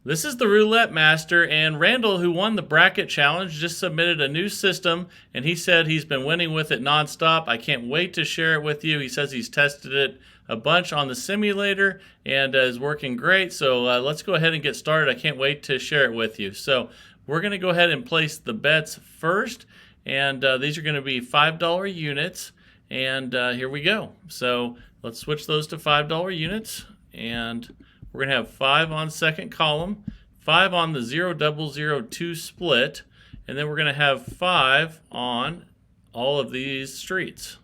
This is the Roulette Master, and Randall, who won the bracket challenge, just submitted a new system, and he said he's been winning with it nonstop. I can't wait to share it with you. He says he's tested it a bunch on the simulator and is working great. So let's go ahead and get started. I can't wait to share it with you. So we're going to go ahead and place the bets first, and these are going to be $5 units. And here we go. So let's switch those to $5 units, and we're going to have 5 on second column, 5 on the 0002 split, and then we're going to have 5 on all of these streets.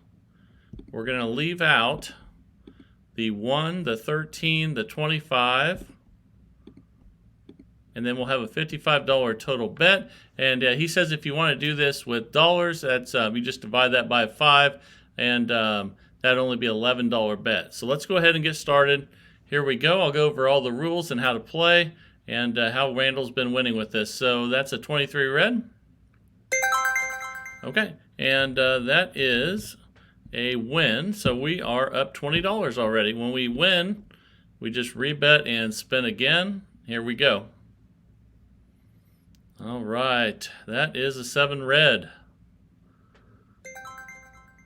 We're going to leave out the 1, the 13, the 25, and then we'll have a $55 total bet. And he says if you want to do this with dollars, that's you just divide that by 5, and that'd only be $11 bet. So let's go ahead and get started. Here we go. I'll go over all the rules and how to play and how Randall's been winning with this. So that's a 23 red. Okay, and that is a win. So we are up $20 already. When we win, we just rebet and spin again. Here we go. All right, that is a 7 red.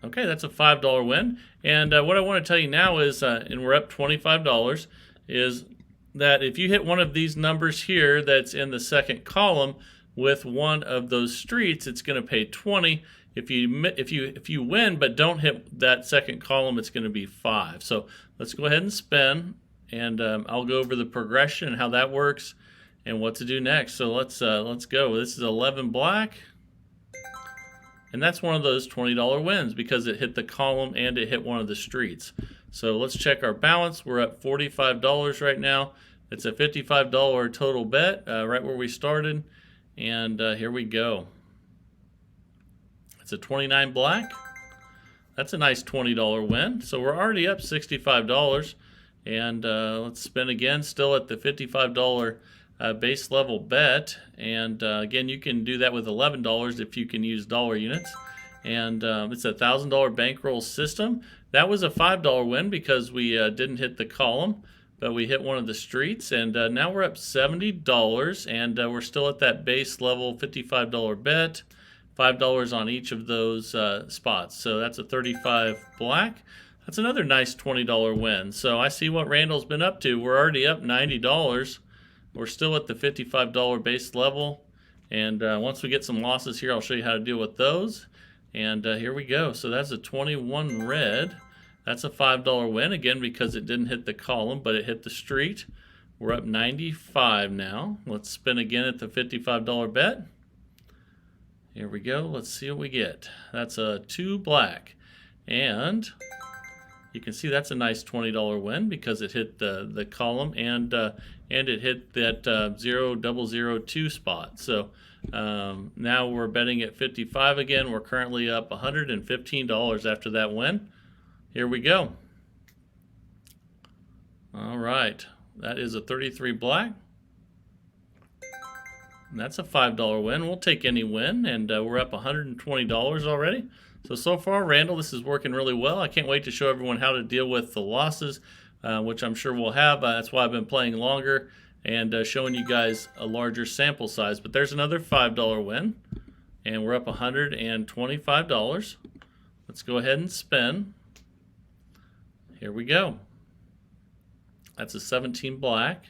Okay, that's a $5 win. And what I want to tell you now is, and we're up $25, is that if you hit one of these numbers here that's in the second column with one of those streets, it's going to pay 20. If you win but don't hit that second column, it's going to be 5. So let's go ahead and spin, and I'll go over the progression and how that works and what to do next. So let's go. This is 11 black. And that's one of those $20 wins because it hit the column and it hit one of the streets. So let's check our balance. We're at $45 right now. It's a $55 total bet, right where we started. And here we go. It's a 29 black. That's a nice $20 win. So we're already up $65. And let's spin again, still at the $55 base level bet. And again, you can do that with $11 if you can use dollar units. And it's a $1,000 bankroll system. That was a $5 win because we didn't hit the column, but we hit one of the streets. And now we're up $70, and we're still at that base level $55 bet, $5 on each of those spots. So that's a 35 black. That's another nice $20 win. So I see what Randall's been up to. We're already up $90. We're still at the $55 base level, and once we get some losses here, I'll show you how to deal with those. And here we go. So that's a 21 red. That's a $5 win, again, because it didn't hit the column, but it hit the street. We're up 95 now. Let's spin again at the $55 bet. Here we go. Let's see what we get. That's a 2 black. And you can see that's a nice $20 win because it hit the column and it hit that 0002 spot. So now we're betting at 55 again. We're currently up $115 after that win. Here we go. All right, that is a 33 black. And that's a $5 win. We'll take any win, and we're up $120 already. So far, Randall, this is working really well. I can't wait to show everyone how to deal with the losses, which I'm sure we'll have. That's why I've been playing longer and showing you guys a larger sample size. But there's another $5 win, and we're up $125. Let's go ahead and spin. Here we go. That's a 17 black.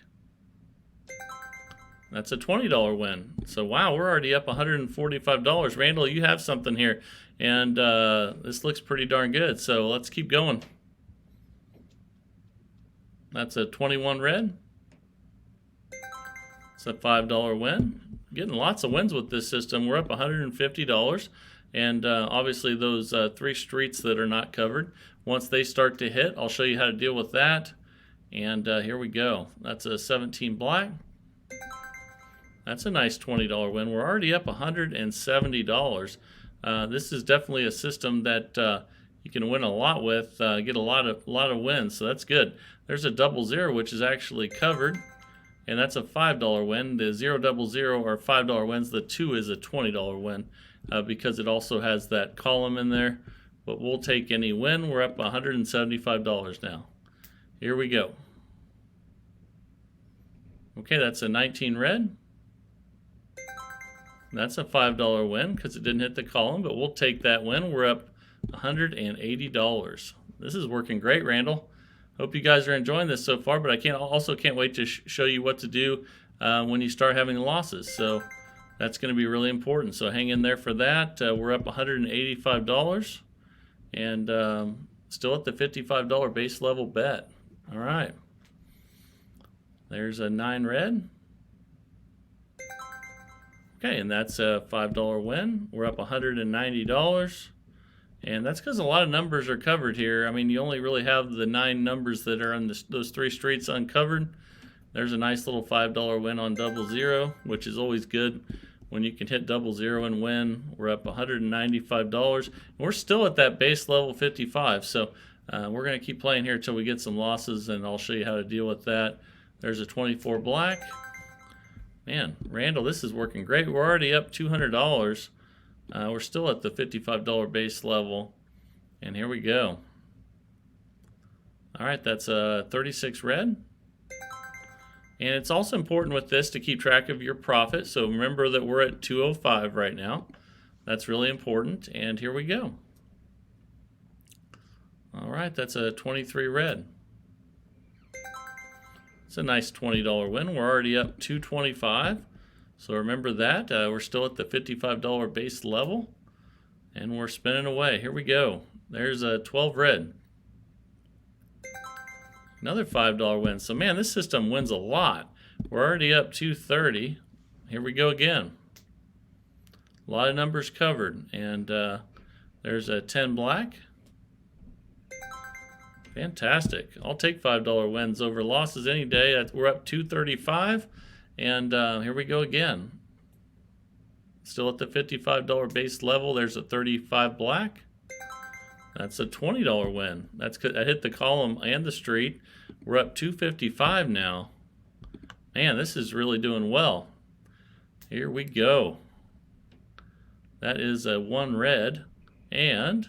That's a $20 win. So wow, we're already up $145. Randall, you have something here, and this looks pretty darn good. So let's keep going. That's a 21 red. It's a $5 win. Getting lots of wins with this system. We're up $150, and obviously those 3 streets that are not covered, once they start to hit, I'll show you how to deal with that. And here we go. That's a 17 black. That's a nice $20 win. We're already up $170. This is definitely a system that you can win a lot with, get a lot of wins, so that's good. There's a 00, which is actually covered, and that's a $5 win. The 000 are $5 wins. The 2 is a $20 win because it also has that column in there. But we'll take any win. We're up $175 now. Here we go. Okay, that's a 19 red. That's a $5 win because it didn't hit the column, but we'll take that win. We're up $180. This is working great, Randall. Hope you guys are enjoying this so far, but I can't wait to show you what to do when you start having losses. So that's going to be really important. So hang in there for that. We're up $185 and still at the $55 base level bet. All right. There's a 9 red. Okay, and that's a $5 win. We're up $190. And that's because a lot of numbers are covered here. I mean, you only really have the 9 numbers that are on those 3 streets uncovered. There's a nice little $5 win on 00, which is always good when you can hit 00 and win. We're up $195. We're still at that base level 55. So we're going to keep playing here until we get some losses, and I'll show you how to deal with that. There's a 24 black. Man, Randall, this is working great. We're already up $200. We're still at the $55 base level. And here we go. All right, that's a 36 red. And it's also important with this to keep track of your profit. So remember that we're at 205 right now. That's really important. And here we go. All right, that's a 23 red. It's a nice $20 win. We're already up $225. So remember that. We're still at the $55 base level. And we're spinning away. Here we go. There's a 12 red. Another $5 win. So man, this system wins a lot. We're already up $230. Here we go again. A lot of numbers covered. And there's a 10 black. Fantastic. I'll take $5 wins over losses any day. We're up $235. And here we go again. Still at the $55 base level. There's a 35 black. That's a $20 win. I hit the column and the street. We're up $255 now. Man, this is really doing well. Here we go. That is a 1 red. And,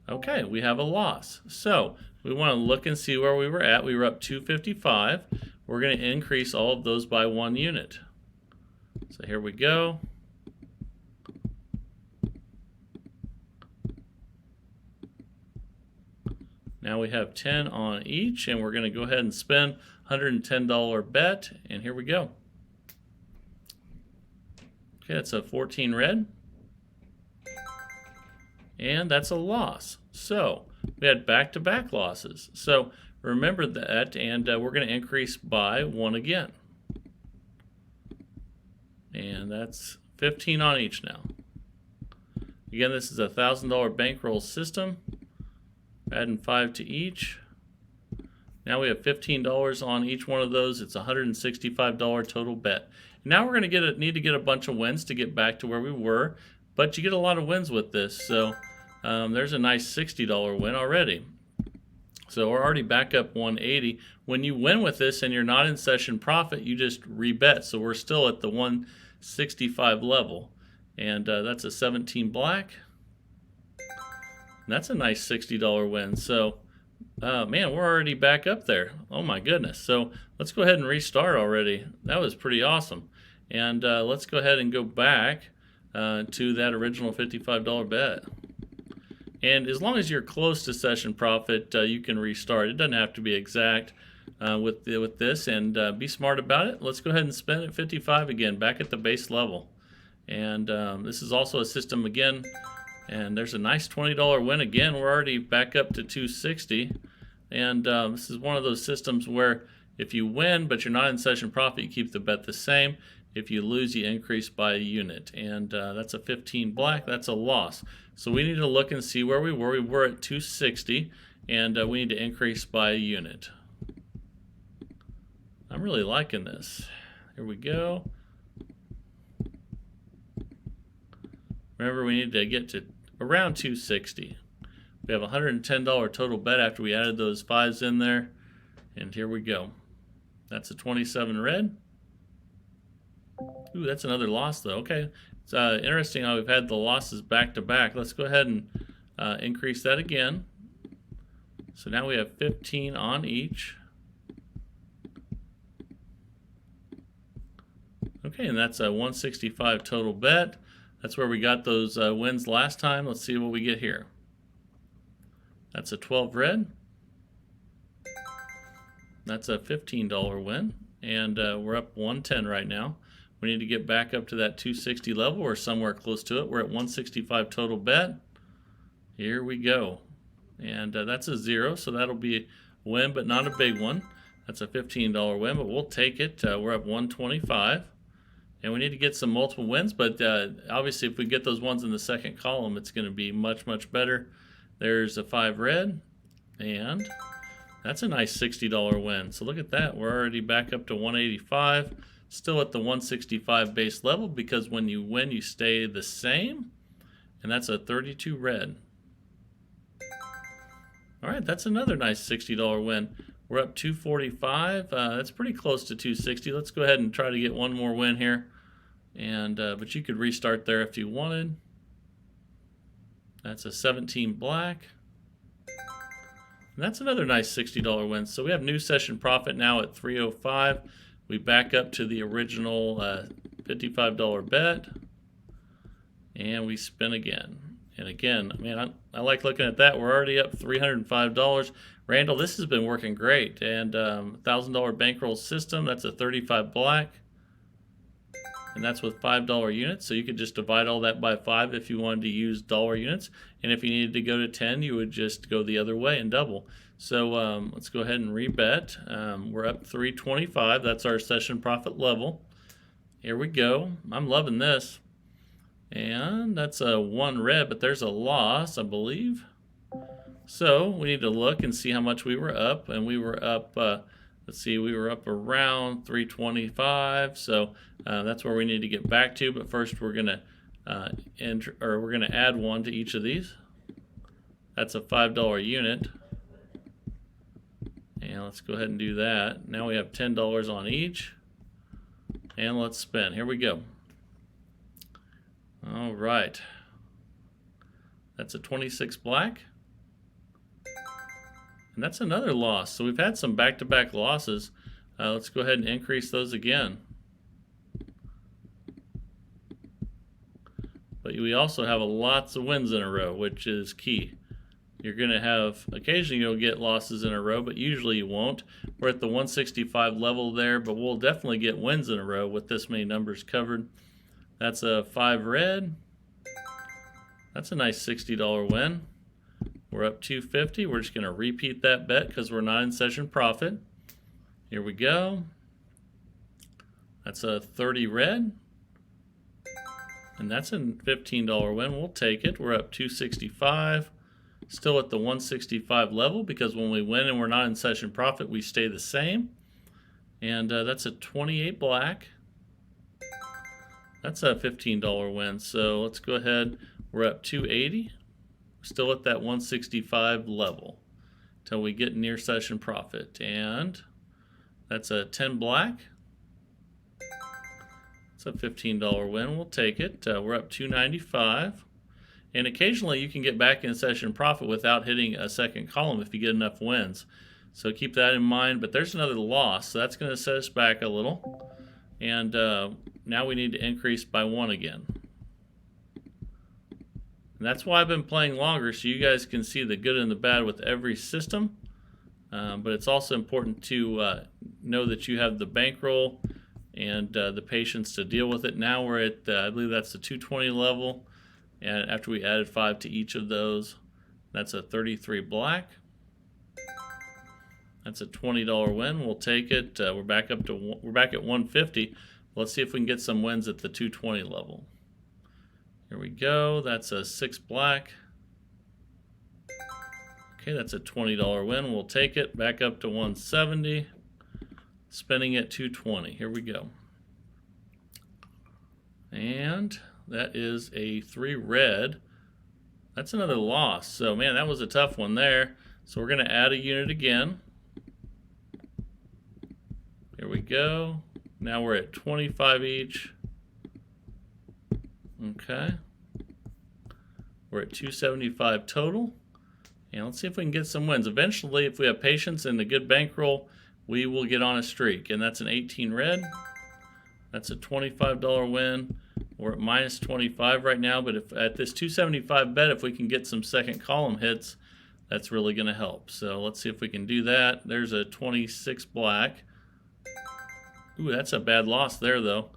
okay, we have a loss. So, we want to look and see where we were at. We were up $255. We're going to increase all of those by 1 unit. So here we go. Now we have 10 on each, and we're going to go ahead and spend $110 bet, and here we go. Okay, that's a 14 red. And that's a loss. So we had back-to-back losses. So remember that, and we're going to increase by 1 again. And that's 15 on each now. Again, this is a $1,000 bankroll system. Adding 5 to each. Now we have $15 on each one of those. It's a $165 total bet. Now we're going to need to get a bunch of wins to get back to where we were, but you get a lot of wins with this. So there's a nice $60 win already. So we're already back up 180. When you win with this and you're not in session profit, you just rebet. So we're still at the 165 level. And that's a 17 black. That's a nice $60 win. So, man, we're already back up there. Oh, my goodness. So let's go ahead and restart already. That was pretty awesome. And let's go ahead and go back to that original $55 bet. And as long as you're close to session profit, you can restart. It doesn't have to be exact with this. And be smart about it. Let's go ahead and spend at 55 again, back at the base level. And this is also a system again. And there's a nice $20 win again. We're already back up to 260. And this is one of those systems where if you win but you're not in session profit, you keep the bet the same. If you lose, you increase by a unit. And that's a 15 black. That's a loss. So we need to look and see where we were. We were at 260, and we need to increase by a unit. I'm really liking this. Here we go. Remember, we need to get to around 260. We have a $110 total bet after we added those 5s in there. And here we go. That's a 27 red. Ooh, that's another loss though. Okay. It's interesting how we've had the losses back to back. Let's go ahead and increase that again. So now we have 15 on each. Okay, and that's a 165 total bet. That's where we got those wins last time. Let's see what we get here. That's a 12 red. That's a $15 win, and we're up 110 right now. We need to get back up to that 260 level or somewhere close to it. We're at 165 total bet. Here we go. And that's a 0, so that'll be a win, but not a big one. That's a $15 win, but we'll take it. We're up 125. And we need to get some multiple wins, but obviously if we get those ones in the second column, it's going to be much, much better. There's a 5 red, and that's a nice $60 win. So look at that. We're already back up to 185. Still at the 165 base level because when you win, you stay the same. And that's a 32 red. All right, that's another nice $60 win. We're up 245. That's pretty close to 260. Let's go ahead and try to get one more win here. And but you could restart there if you wanted. That's a 17 black. And that's another nice $60 win. So we have new session profit now at 305. We back up to the original $55 bet, and we spin again. And again, man, I like looking at that. We're already up $305. Randall, this has been working great. And $1,000 bankroll system, that's a 35 black. And that's with $5 units. So you could just divide all that by 5 if you wanted to use dollar units. And if you needed to go to 10, you would just go the other way and double. So let's go ahead and rebet. We're up 325. That's our session profit level. Here we go. I'm loving this. And that's a 1 red, but there's a loss, I believe. So we need to look and see how much we were up. And we were up, let's see, we were up around 325. So that's where we need to get back to. But first we're going to add 1 to each of these. That's a $5 unit. And let's go ahead and do that. Now we have $10 on each. And let's spin. Here we go. All right. That's a 26 black. And that's another loss. So we've had some back-to-back losses. Let's go ahead and increase those again. But we also have lots of wins in a row, which is key. You're going to have, occasionally you'll get losses in a row, but usually you won't. We're at the 165 level there, but we'll definitely get wins in a row with this many numbers covered. That's a 5 red. That's a nice $60 win. We're up 250. We're just going to repeat that bet because we're not in session profit. Here we go. That's a 30 red. And that's a $15 win. We'll take it. We're up 265. Still at the 165 level because when we win and we're not in session profit, we stay the same. And that's a 28 black. That's a $15 win. So let's go ahead. We're up 280. Still at that 165 level until we get near session profit. And that's a 10 black. It's a $15 win. We'll take it. We're up 295. And occasionally you can get back in session profit without hitting a second column if you get enough wins. So keep that in mind. But there's another loss. So that's going to set us back a little. And now we need to increase by 1 again. And that's why I've been playing longer, so you guys can see the good and the bad with every system. But it's also important to know that you have the bankroll and the patience to deal with it. Now we're at, I believe that's the 220 level. And after we added 5 to each of those, that's a 33 black. That's a $20 win. We'll take it. We're back at 150. Let's see if we can get some wins at the 220 level. Here we go. That's a 6 black. Okay, that's a $20 win. We'll take it. Back up to 170. Spinning at 220. Here we go. And that is a 3 red. That's another loss. So, man, that was a tough one there. So we're going to add a unit again. Here we go. Now we're at 25 each. Okay. We're at 275 total. And let's see if we can get some wins. Eventually, if we have patience and a good bankroll, we will get on a streak. And that's an 18 red. That's a $25 win. We're at minus 25 right now, but if at this 275 bet, if we can get some second column hits, that's really going to help. So let's see if we can do that. There's a 26 black. Ooh, that's a bad loss there, though.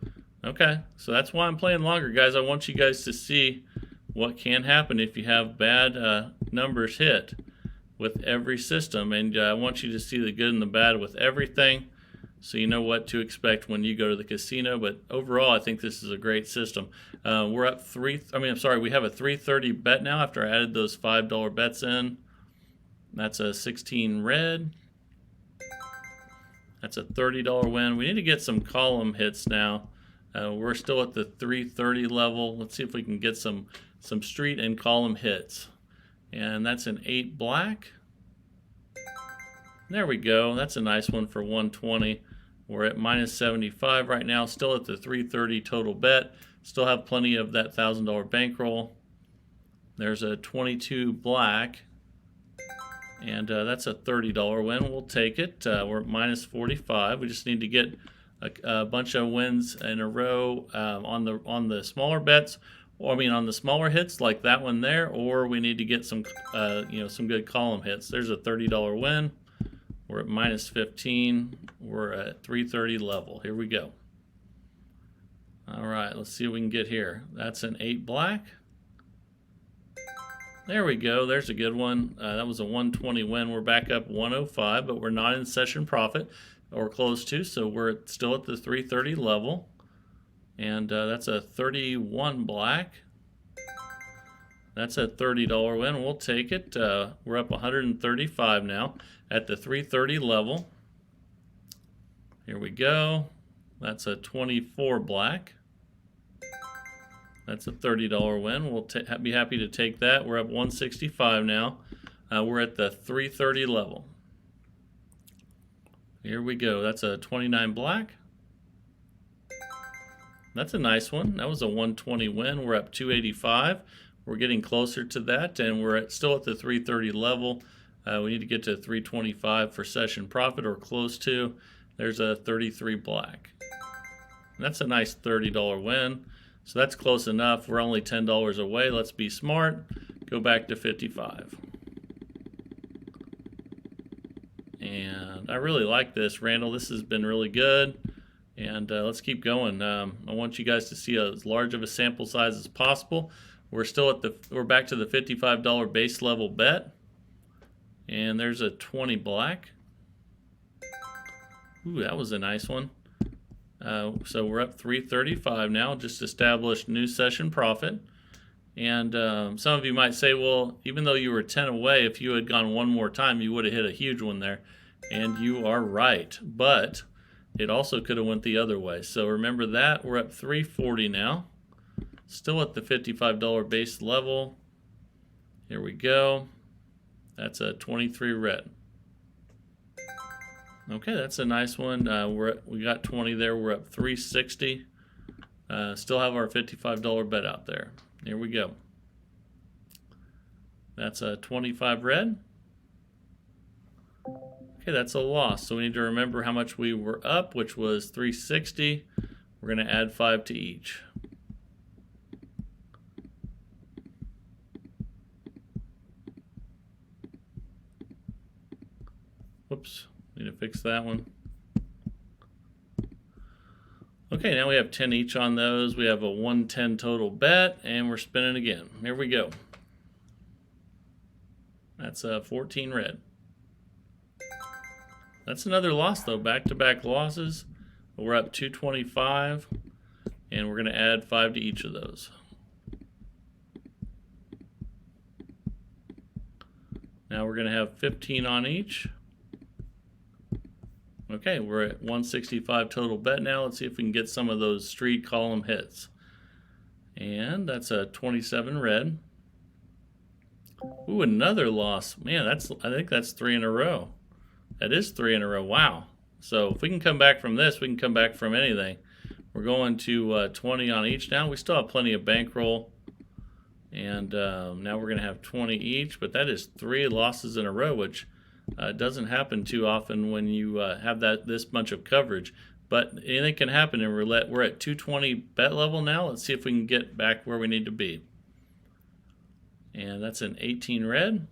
Okay, so that's why I'm playing longer, guys. I want you guys to see what can happen if you have bad numbers hit with every system, and I want you to see the good and the bad with everything, so you know what to expect when you go to the casino. But overall, I think this is a great system. We're up we have a 330 bet now after I added those $5 bets in. That's a 16 red. That's a $30 win. We need to get some column hits now. We're still at the 330 level. Let's see if we can get some street and column hits. And that's an 8 black. There we go. That's a nice one for 120. We're at minus 75 right now. Still at the 330 total bet. Still have plenty of that $1,000 bankroll. There's a 22 black. And that's a $30 win. We'll take it. We're at minus 45. We just need to get a bunch of wins in a row on the smaller bets, or on the smaller hits like that one there, or we need to get some some good column hits. There's a $30 win. We're at minus 15. We're at 330 level. Here we go. All right, let's see what we can get here. That's an 8 black. There we go. There's a good one. That was a 120 win. We're back up 105, but we're not in session profit or close to, so we're still at the 330 level. And that's a 31 black. That's a $30 win. We'll take it. We're up 135 now at the 330 level. Here we go. That's a 24 black. That's a $30 win. We'll be happy to take that. We're up 165 now. We're at the 330 level. Here we go. That's a 29 black. That's a nice one. That was a 120 win. We're up 285. We're getting closer to that, and we're still at the 330 level. We need to get to 325 for session profit or close to. There's a 33 black. That's a nice $30 win. So that's close enough. We're only $10 away. Let's be smart. Go back to 55. And I really like this, Randall. This has been really good. And let's keep going. I want you guys to see as large of a sample size as possible. We're back to the $55 base level bet. And there's a 20 black. Ooh, that was a nice one. So we're up 335 now, just established new session profit. And some of you might say, well, even though you were 10 away, if you had gone one more time, you would have hit a huge one there. And you are right, but it also could have went the other way. So remember that. We're up 340 now, still at the $55 base level. Here we go. That's a 23 red. Okay, that's a nice one. We got 20 there. We're up 360. Still have our $55 bet out there. Here we go. That's a 25 red. Okay, that's a loss. So we need to remember how much we were up, which was 360. We're going to add 5 to each. Whoops. Need to fix that one. Okay, now we have 10 each on those. We have a 110 total bet, and we're spinning again. Here we go. That's a 14 red. That's another loss, though. Back-to-back losses. We're up 225, and we're going to add 5 to each of those. Now we're going to have 15 on each. Okay, we're at 165 total bet now. Let's see if we can get some of those street column hits. And that's a 27 red. Ooh, another loss. Man, I think that's 3 in a row. That is 3 in a row. Wow. So if we can come back from this, we can come back from anything. We're going to 20 on each now. We still have plenty of bankroll. And now we're going to have 20 each, but that is 3 losses in a row, which doesn't happen too often when you have this much of coverage. but anything can happen in roulette. We're at 220 bet level now. Let's see if we can get back where we need to be. And that's an 18 red.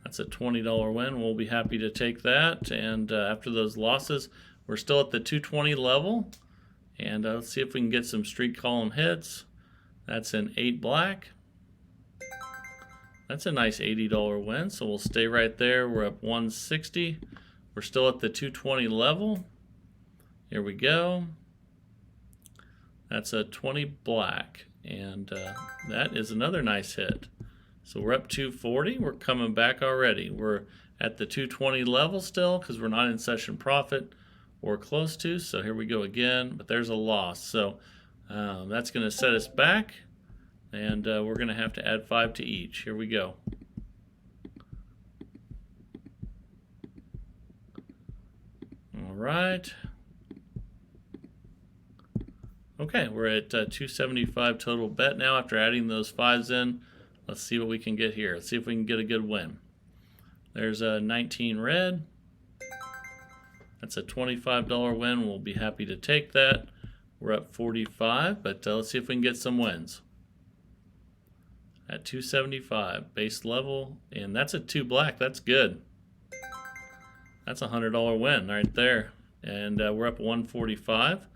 That's a $20 win. We'll be happy to take that. And after those losses, we're still at the 220 level. And let's see if we can get some street column hits. That's an 8 black. That's a nice $80 win. So we'll stay right there. We're up 160. We're still at the 220 level. Here we go. That's a 20 black. And that is another nice hit. So we're up 240. We're coming back already. We're at the 220 level still because we're not in session profit or close to. So here we go again, but there's a loss. So that's going to set us back, and we're going to have to add 5 to each. Here we go. All right. Okay, we're at 275 total bet now after adding those 5s in. Let's see what we can get here. Let's see if we can get a good win. There's a 19 red. That's a $25 win. We'll be happy to take that. We're up 45, but let's see if we can get some wins. At 275, base level, and that's a 2 black. That's good. That's a $100 win right there. And we're up 145.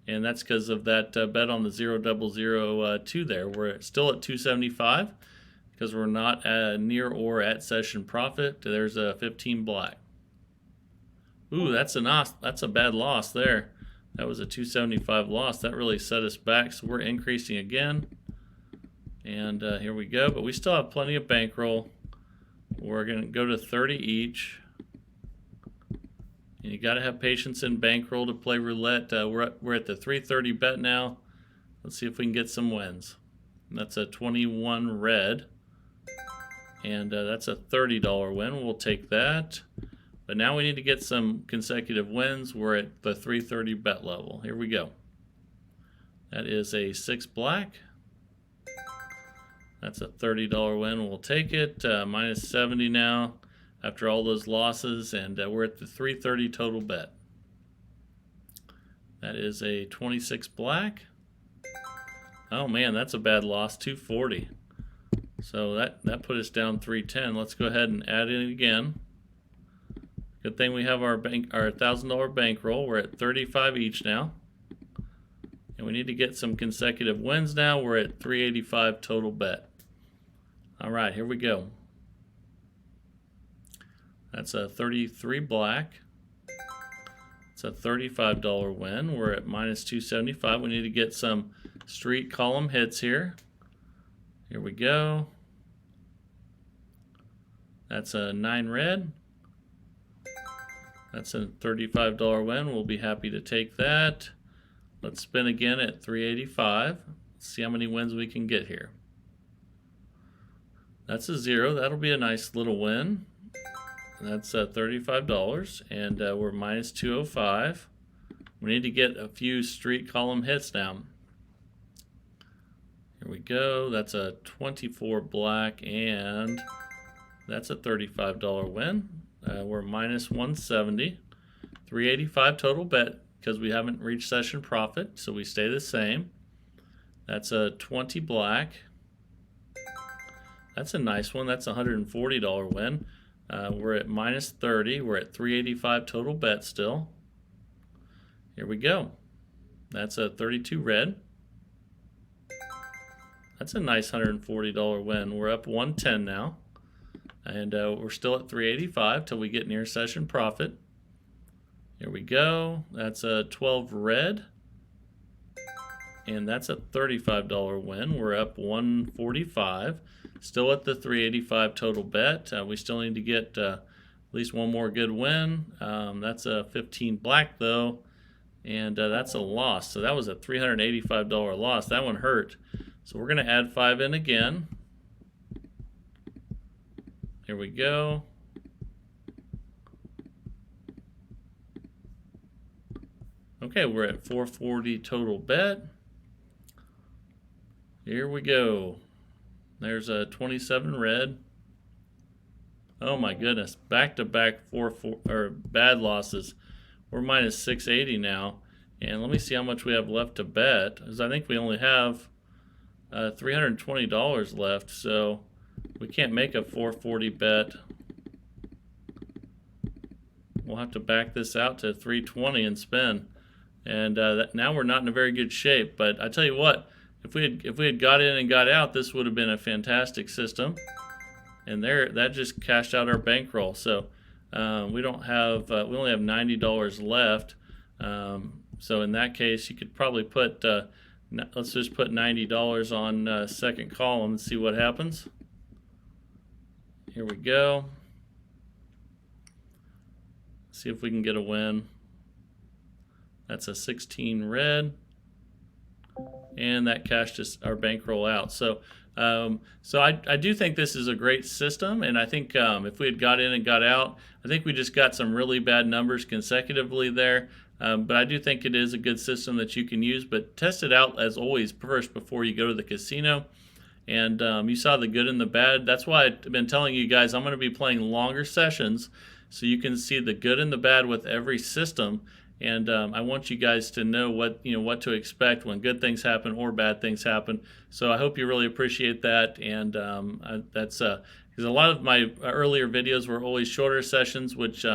And that's because of that bet on the 00002 there. We're still at 275 because we're not near or at session profit. There's a 15 black. Ooh, that's a bad loss there. That was a 275 loss. That really set us back. So we're increasing again. And here we go. But we still have plenty of bankroll. We're going to go to 30 each. And you got to have patience in bankroll to play roulette. We're at the 330 bet now. Let's see if we can get some wins. And that's a 21 red. And that's a $30 win. We'll take that. But now we need to get some consecutive wins. We're at the 330 bet level. Here we go. That is a 6 black. That's a $30 win. We'll take it. Minus 70 now after all those losses. And we're at the 330 total bet. That is a 26 black. Oh man, that's a bad loss. 240. So that put us down 310. Let's go ahead and add it again. Good thing we have our $1,000 bankroll. We're at 35 each now. And we need to get some consecutive wins now. We're at 385 total bet. All right, here we go. That's a 33 black. It's a $35 win. We're at minus 275. We need to get some street column hits here. Here we go. That's a 9 red. That's a $35 win. We'll be happy to take that. Let's spin again at 385. Let's see how many wins we can get here. That's a 0. That'll be a nice little win. That's $35, and we're minus 205. We need to get a few street column hits now. Here we go. That's a 24 black, and that's a $35 win. We're minus 170. 385 total bet because we haven't reached session profit, so we stay the same. That's a 20 black. That's a nice one. That's a $140 win. We're at minus 30. We're at 385 total bet still. Here we go. That's a 32 red. That's a nice $140 win. We're up 110 now. And we're still at 385 till we get near session profit. Here we go. That's a 12 red. And that's a $35 win. We're up 145. Still at the 385 total bet. We still need to get at least one more good win. That's a 15 black though. And that's a loss. So that was a $385 loss. That one hurt. So we're going to add 5 in again. Here we go. Okay, we're at 440 total bet. Here we go. There's a 27 red. Oh my goodness, back-to-back bad losses. we're minus 680 now. And let me see how much we have left to bet, because I think we only have $320 left, so we can't make a 440 bet. We'll have to back this out to 320 and spin. And now we're not in a very good shape. But I tell you what, if we had got in and got out, this would have been a fantastic system. And there, that just cashed out our bankroll. So we don't have, we only have $90 left. So in that case, you could probably put, let's just put $90 on second column and see what happens. Here we go. See if we can get a win. That's a 16 red, and that cashed us our bankroll out. So, I do think this is a great system, and I think if we had got in and got out, I think we just got some really bad numbers consecutively there. But I do think it is a good system that you can use. But test it out as always first before you go to the casino. And you saw the good and the bad. That's why I've been telling you guys I'm going to be playing longer sessions, so you can see the good and the bad with every system. And I want you guys to know what to expect when good things happen or bad things happen. So I hope you really appreciate that. And that's because a lot of my earlier videos were always shorter sessions, which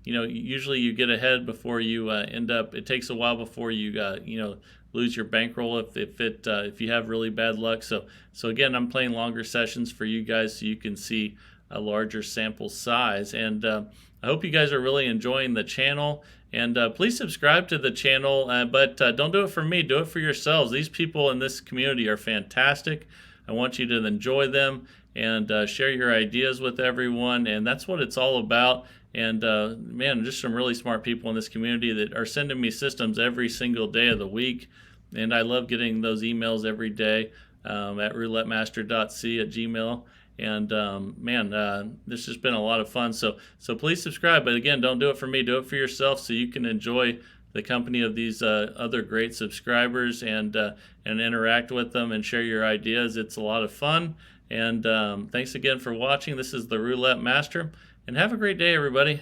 usually you get ahead before you end up. It takes a while before you lose your bankroll if you have really bad luck. So again, I'm playing longer sessions for you guys so you can see a larger sample size. And I hope you guys are really enjoying the channel. And please subscribe to the channel, but don't do it for me. Do it for yourselves. These people in this community are fantastic. I want you to enjoy them and share your ideas with everyone. And that's what it's all about. And man, just some really smart people in this community that are sending me systems every single day of the week. And I love getting those emails every day at roulettemaster.c@gmail. And man, this has been a lot of fun. So please subscribe. But again, don't do it for me. Do it for yourself so you can enjoy the company of these other great subscribers and interact with them and share your ideas. It's a lot of fun. And thanks again for watching. This is the Roulette Master. And have a great day, everybody.